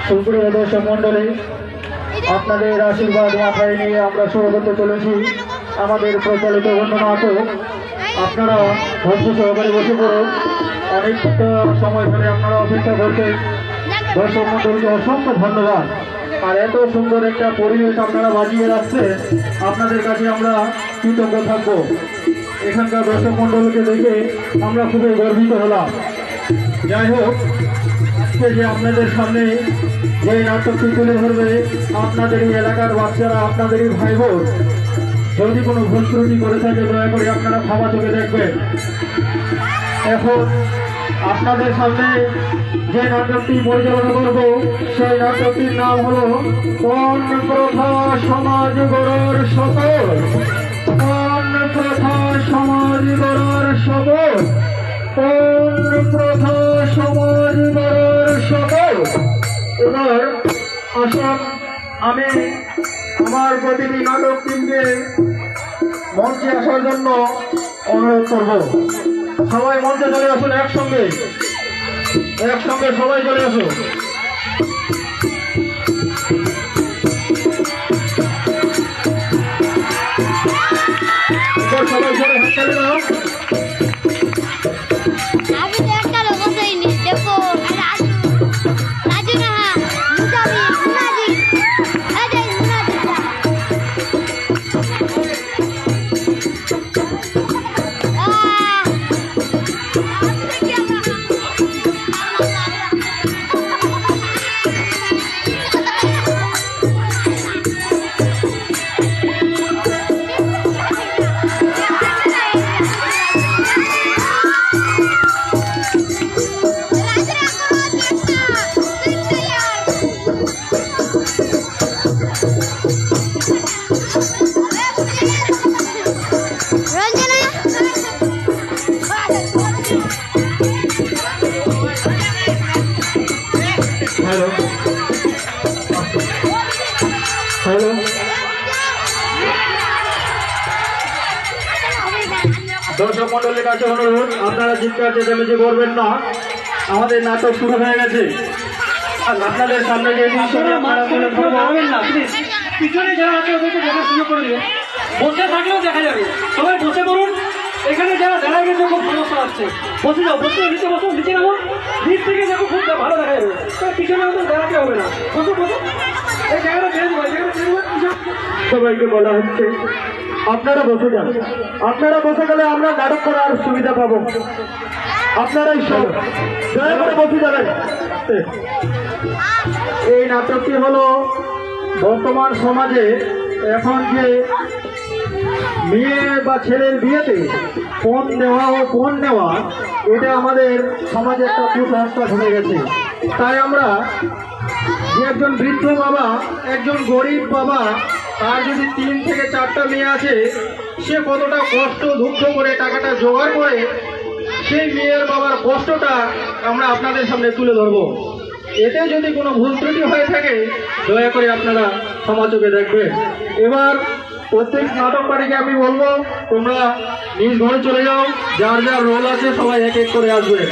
সুপ্রিয় দর্শক মন্ডলী, আপনাদের আশীর্বাদ মাথায় নিয়ে আমরা শুরু করতে চলেছি আমাদের প্রচলিত অন্য নাটক। আপনারা ধৈর্য সহকারে বসে পড়ুন। অনেকটা সময় ধরে আপনারা অপেক্ষা করছেন। দর্শক মন্ডলীকে অসংখ্য ধন্যবাদ। আর এত সুন্দর একটা পরিবেশ আপনারা বাজিয়ে রাখছেন, আপনাদের কাছে আমরা কৃতজ্ঞ থাকবো। এখানকার দর্শক মন্ডলীকে দেখে আমরা খুবই গর্বিত হলাম। যাই হোক, আজকে যে আপনাদের সামনে যে নাটকটি তুলে ধরবে আপনাদেরই এলাকার বাচ্চারা, আপনাদেরই ভাই বোন, যদি কোনো ভুল ত্রুটি করে থাকে দয়া করে আপনারা ক্ষমা চোখে দেখবেন। এখন আপনাদের সামনে যে নাটকটি পরিচালনা করব সেই নাটকটির নাম হলো কোন প্রথা সমাজ গড়ার শপথ। কোন প্রথা সমাজ গড়ার শপথ। কোন প্রথা সমাজ গড়ার শপথ। এবার আসুন, আমি আমার প্রতিটি নাটক টিমকে মঞ্চে আসার জন্য অনুরোধ করব। সবাই মঞ্চে চলে আসুন, একসঙ্গে সবাই চলে আসুন। সবাই চলে হাত তালি দাও। দর্শক মন্ডলের কাছে অনুরোধ, আপনারা চিৎকার চেঁচামেচি করবেন না। আমাদের নাটক শুরু হয়ে গেছে। আপনাদের সামনে যে পিছনে যারা আছে ওদেরকে দেখার সুযোগ করে দেবেন। বসে থাকলেও দেখা যাবে, সবাই বসে পড়ুন। এখানে যারা দাঁড়ায় গেছে খুব সমস্যা হচ্ছে। বসে যাও, বসে নিচে বসো, নিচে নামো। নিচ থেকে দেখো খুব ভালো দেখা যাবে। পিছনে হয়তো দাঁড়াতে হবে না, বসো বসো। এই জায়গাটা চেঞ্জ হয়, সবাইকে বলা হচ্ছে আপনারা বসে যান। আপনারা বসে গেলে আমরা নাটক করার সুবিধা পাবো। আপনারাই সব দয়া করে বসে যাবেন। এই নাটকটি হলো বর্তমান সমাজে এখন যে মেয়ে বা ছেলের বিয়েতে ফোন দেওয়া ও ফোন নেওয়া, এটা আমাদের সমাজে একটা কুসংস্কার হয়ে গেছে। তাই আমরা যে একজন বৃদ্ধ বাবা, একজন গরিব বাবা, তার যদি 3 থেকে 4টা মেয়ে আছে, সে কতটা কষ্ট দুঃখ করে টাকাটা জোগাড় করে সেই মেয়ের বাবার কষ্টটা আমরা আপনাদের সামনে তুলে ধরবো। এতে যদি কোনো ভুল ত্রুটি হয়ে থাকে দয়া করে আপনারা ক্ষমা চোখে দেখবেন। এবার প্রত্যেক নাটক পার্টিকে আমি বলবো, তোমরা নিজ ঘরে চলে যাও, যার যার রোল আছে সবাই এক এক করে আসবে।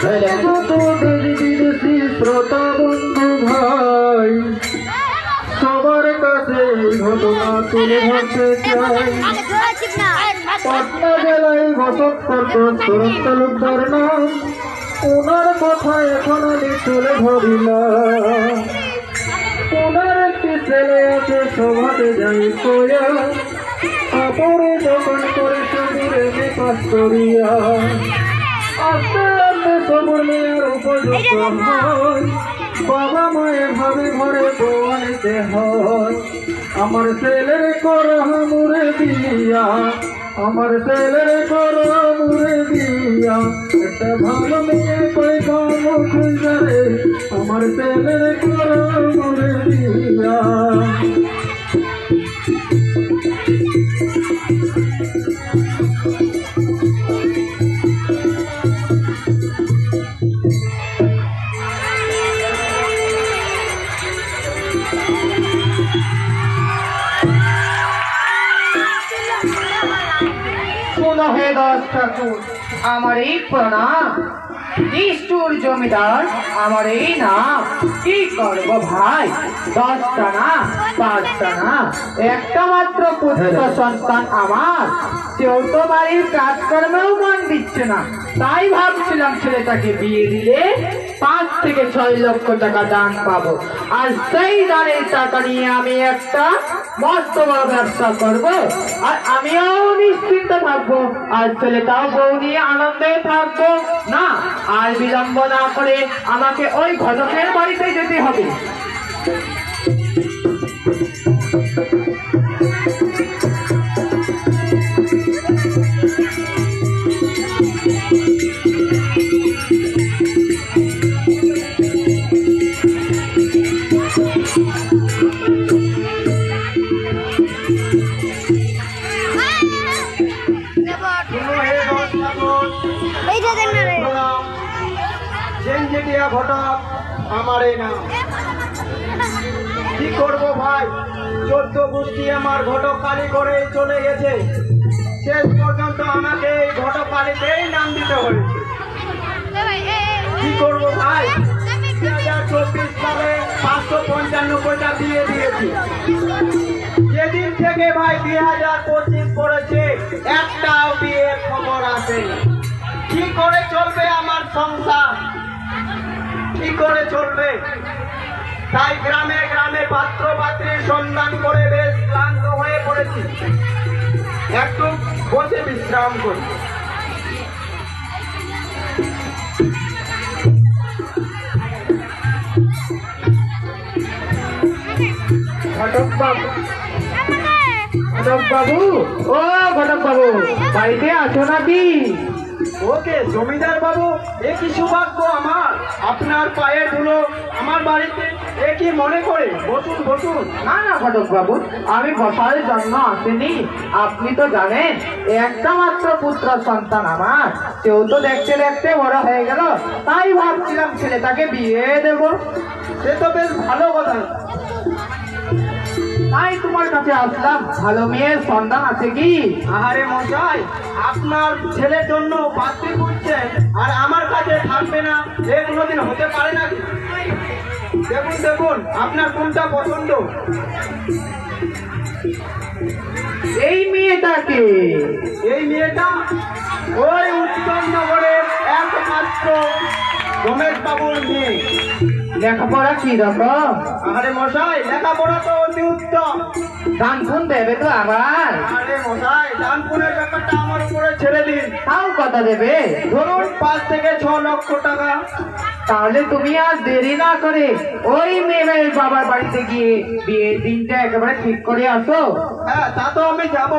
যত দেশ বিদেশি শ্রোতা বন্ধু ভাই সবার কাছে এই ঘটনা তুলে ধরতে চাই। পাটনা জেলায় বসত করত সুরত তালুকদার নাম, ওনার কথা এখন আমি তুলে ধরিলাম। ওনার একটি ছেলে আছে সভাতে যাই কয়া, কাপড়ে দোকান করে সবুরে পাস করিয়া। আস্তে আস্তে সবুর মেয়ের উপযুক্ত হয়, বাবা মায়ের ভাবে ঘরে বউ আনতে হয়। আমার ছেলের করা মুরে দিয়া, আমার ছেলের করা মুরে দিয়া, একটা ভালো মেয়ে কই কাম খুঁজারে, আমার ছেলের করা মুরে দিয়া। শোনো হে দশ ঠাকুর, আমার এই প্রণাম। নিষ্ঠুর জমিদার আমার এই নাম। কি করবো ভাই, 10টা না 5টা না, একটা মাত্র পুত্র সন্তান আমার, কেউ তো বাড়ির কাজকর্মেও মন দিচ্ছে না। তাই ভাবছিলাম ছেলেটাকে বিয়ে দিলে 5 থেকে 6 লক্ষ টাকা দান পাবো, আর সেই দানের টাকা নিয়ে আমি একটা মস্ত বড় ব্যবসা করবো, আর আমিও নিশ্চিন্ত থাকবো, আর ছেলেটাও বউ নিয়ে আনন্দে থাকবো। না, আর বিলম্ব না করে আমাকে ওই ঘটকের বাড়িতে যেতে হবে। ঘটক আমার এই নাম। কি করবো ভাই, 14 গোষ্ঠী আমার ঘটক কালী করে চলে গেছে, শেষ পর্যন্ত আমাকে এই ঘটক কালীতেই নাম দিতে হয়েছে। কি করবো ভাই, 2024 সালে 595টা দিয়ে দিয়েছি। যেদিন থেকে ভাই 2025 পড়েছে, একটাও বিয়ের খবর আসেনি। কি করে চলবে আমার সংসার, কি করে চলবে? তাই গ্রামে গ্রামে পাত্র পাত্রীর সন্ধান করে বেশ ক্লান্ত হয়ে পড়েছি, একটু বসে বিশ্রাম করি। ঘটক বাবু, ঘটক বাবু, ও ঘটক বাবু, বাড়িতে আছো নাকি? ওকে জমিদার বাবু, এ কি সৌভাগ্য আমার, আপনার পায়ে ধুলো আমার বাড়িতে, এ কি মনে করে? বসুন বসুন। না না ঘটক বাবু, আমি বসার জন্য আসিনি। আপনি তো জানেন একটা মাত্র পুত্র সন্তান আমার, কেউ তো দেখতে দেখতে বড় হয়ে গেল, তাই ভাবছিলাম ছেলেটাকে বিয়ে দেব। সে তো বেশ ভালো কথা। তাই তোমার কাছে আসলাম, ভালো মেয়ের সন্ধান আছে কি? আহারে মশাই, আপনার ছেলের জন্য পাত্রী খুঁজছেন আর আমার কাছে থাকবে না, এ কোনোদিন হতে পারে না। দেখুন দেখুন আপনার কোনটা পছন্দ। এই মেয়েটাকে, এই মেয়েটা ওই উত্তমনগরের একমাত্র রমেশ বাবুর মেয়ে। লেখাপড়া কি রকম? আরে মশাই, লেখাপড়া তো অতি উত্তম। দান ফুন দেবে তো আবার? আরে মশাই, দানপুরের ব্যাপারটা আমার উপরে ছেড়ে দিন। তাও কথা দেবে? ধরুন 5 থেকে 6 লক্ষ টাকা। তাহলে তুমি আর দেরি না করে ওই মেয়ের বাবার বাড়িতে গিয়ে বিয়ের দিনটা একেবারে ঠিক করে আসো। হ্যাঁ, তা তো আমি যাব।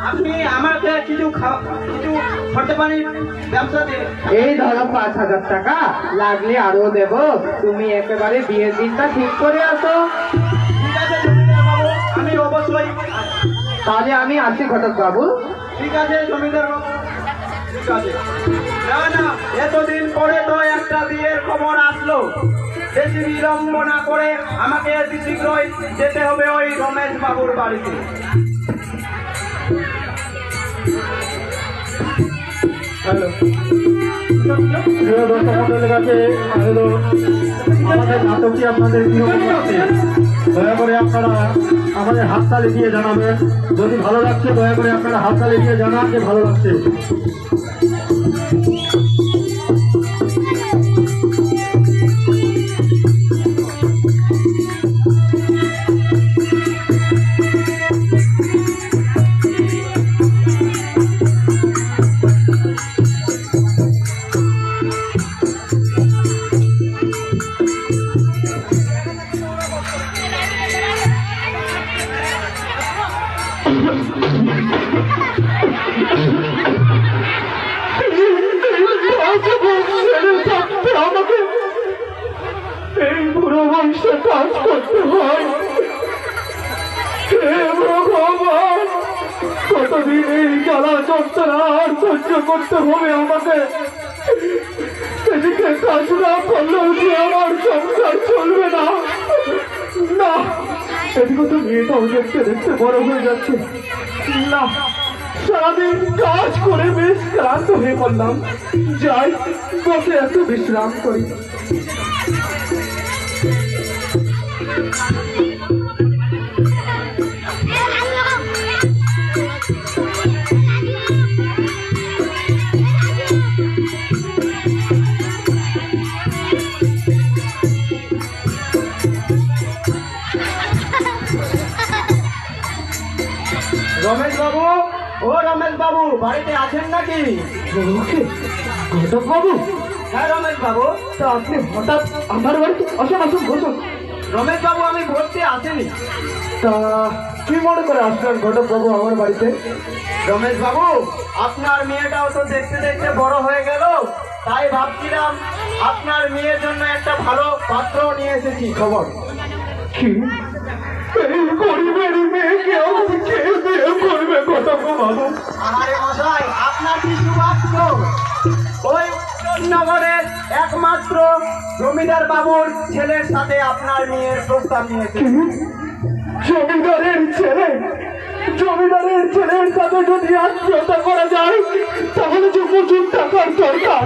আপনি আমাকে কিছু খরচা পানির ব্যবসা দিন। এই ধরো 5,000 টাকা, লাগলে আরো দেব, তুমি একেবারে বিয়ের দিনটা ঠিক করে আসো। ঠিক আছে জমিদার বাবু, আমি অবশ্যই। তাহলে আমি আসি ঘটক বাবু। ঠিক আছে জমিদার বাবু, ঠিক আছে। না না, এতদিন পরে তো একটা বিয়ের খবর আসলো, বেশি বিলম্ব না করে আমাকে অতি শীঘ্রই যেতে হবে ওই রমেশ বাবুর বাড়িতে। হ্যালো, প্রিয় দর্শক মন্ডলের কাছে আবেদন, আমাদের নাটকটি আপনাদের কিরকম লাগছে দয়া করে আপনারা আমাদের হাততালি দিয়ে জানাবেন। যদি ভালো লাগছে দয়া করে আপনারা হাততালি দিয়ে জানান যে ভালো লাগছে। আমাকে এই বুড়ো বয়সে কাজ করতে হয়। হে ভগবান, কতদিন এই জ্বালা যন্ত্রণা আর সহ্য করতে হবে আমাকে। এদিকে কাজ না করলেও যে আমার সংসার চলবে না। না, এদিকে তো মেয়েটাও দেখতে দেখতে বড় হয়ে যাচ্ছে। না, সারাদিন কাজ করে বেশ ক্লান্ত হয়ে পড়লাম। যাই, বসে একটু বিশ্রাম করি। রমেশ বাবু, ও রমেশ বাবু, বাড়িতে আছেন নাকি? ঘটক বাবু, হ্যাঁ রমেশ বাবু। তা আপনি হঠাৎ আমার বাড়িতে? আসুন আসুন, বসুন। রমেশ বাবু, আমি বলতে আসেনি। তা কি মনে করে আসলেন ঘটক বাবু আমার বাড়িতে? রমেশ বাবু, আপনার মেয়েটাও তো দেখতে দেখতে বড় হয়ে গেল, তাই ভাবছিলাম আপনার মেয়ের জন্য একটা ভালো পাত্র নিয়ে এসেছি। খবর কি? এই গরিবের মেয়েকে আমাকে কে বিয়ে করবে ঘটক বাবু? আরে মশাই, আপনার কি সুভাগ্য! ওই নগরের একমাত্র জমিদার বাবুর ছেলের সাথে আপনার মেয়ের প্রস্তাব নিয়েছে। জমিদারের ছেলে? জমিদারের ছেলের সাথে যদি আত্মীয়তা করা যায় তাহলে যে প্রচুর টাকার দরকার।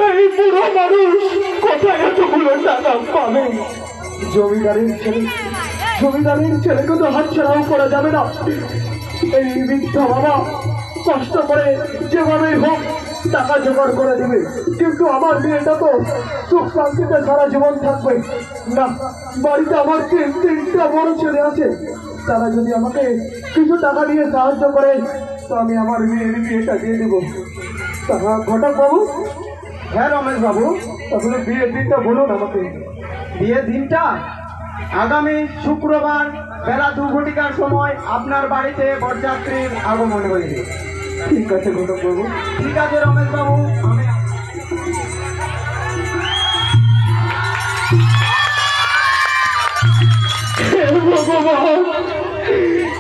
এই বুড়ো মানুষ কোথায় এতগুলো টাকা পাবে? জমিদারের ছেলে, জমিদারের ছেলেকে তো হাতছাড়াও করা যাবে না। এই বৃদ্ধ বাবা কষ্ট করে যেভাবেই হোক টাকা জোগাড় করে দেবে, কিন্তু আমার মেয়েটা তো সুখ শান্তিতে সারা জীবন থাকবে না। বাড়িতে আমার তিনটা বড় ছেলে আছে, তারা যদি আমাকে কিছু টাকা দিয়ে সাহায্য করে তো আমি আমার মেয়ের বিয়েটা দিয়ে দেবো। তাহা ঘটক বাবু? হ্যাঁ রমেশ বাবু, তাহলে বিয়ের দিনটা বলুন আমাকে। বিয়ের দিনটা আগামী শুক্রবার বেলা 2 ঘটিকার সময় আপনার বাড়িতে বরযাত্রীর আগমন হইবে। ঠিক আছে ঘটক বাবু। ঠিক আছে রমেশ বাবু, আমি হে ভগবান,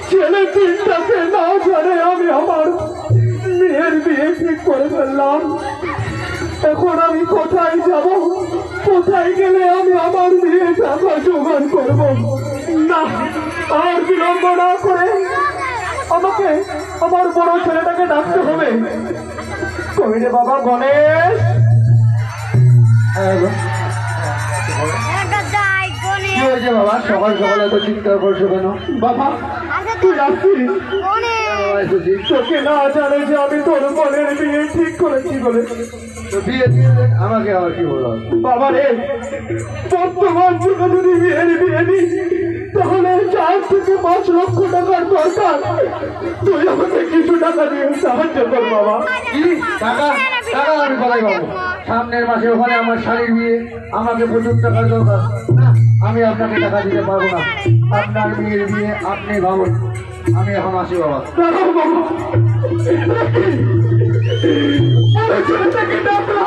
ছেলে তিনটাকে না জানে আমি আমার মেয়ের বিয়ে ঠিক করে ফেললাম। এখন আমি কোথায় যাব? কোথায় গেলে আমি আমার মেয়ে টাকা জোগাড় করব? না, আর বিলম্ব না করে আমাকে আমার বড় ছেলেটাকে ডাকতে হবে। কই রে বাবা গণেশ? কি হয়েছে বাবা, সকাল সকাল এত চিৎকার করছো কেন? বাবা তুই আসছিস? তোকে না জানে যে আমি তোর বোনের বিয়ে ঠিক করেছি বলে। বিয়ে দিয়ে আমাকে আবার কি বলো? বাবা রে, বর্তমান যুগে যদি বিয়ে নিই তাহলে 4 থেকে 5 লক্ষ টাকার দরকার। তুই আমাকে কিছু টাকা দিয়ে সাহায্য কর বাবা। কি টাকা? টাকা আমি কোথায় পাবো? সামনের মাসে ওখানে আমার শাড়ির বিয়ে, আমাকে প্রচুর টাকার দরকার। আমি আপনাকে টাকা দিতে পারবো না। আপনার মেয়ের বিয়ে আপনি ভাবুন। আমি এখন আসি বাবা। বাবা